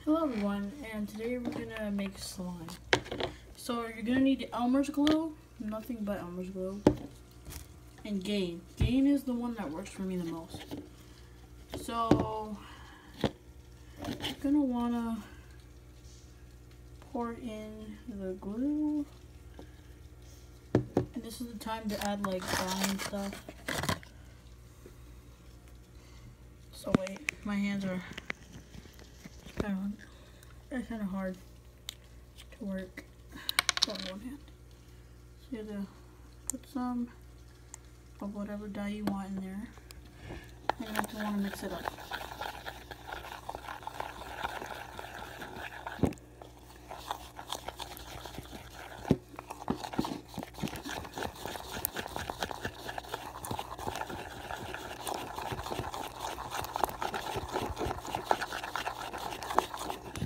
Hello everyone, and today we're gonna make slime. So you're gonna need Elmer's glue, nothing but Elmer's glue, and Gain. Gain is the one that works for me the most. So you're gonna wanna pour in the glue, and this is the time to add like dye and stuff. So wait, my hands are it's kind of hard to work on one hand. So you have to put some of whatever dye you want in there, and you have to want to mix it up.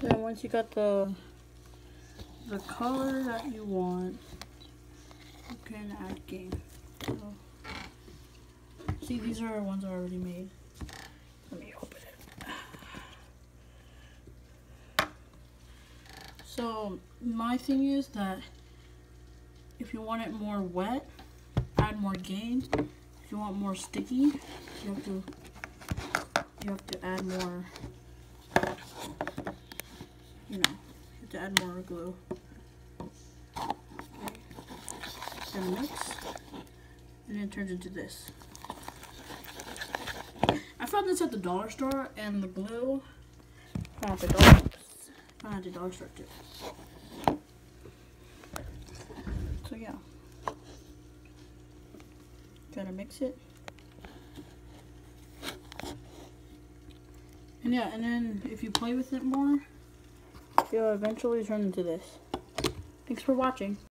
Then once you got the color that you want, you can add Gain. So, see, these are ones I already made. Let me open it. So my thing is that if you want it more wet, add more Gain. If you want more sticky, you have to add more. You know, you have to add more glue. Okay. Then mix, and then it turns into this. I found this at the dollar store, and the glue found at the dollar store too. So yeah, gotta mix it. And yeah, and then if you play with it more, it'll eventually turn into this. Thanks for watching.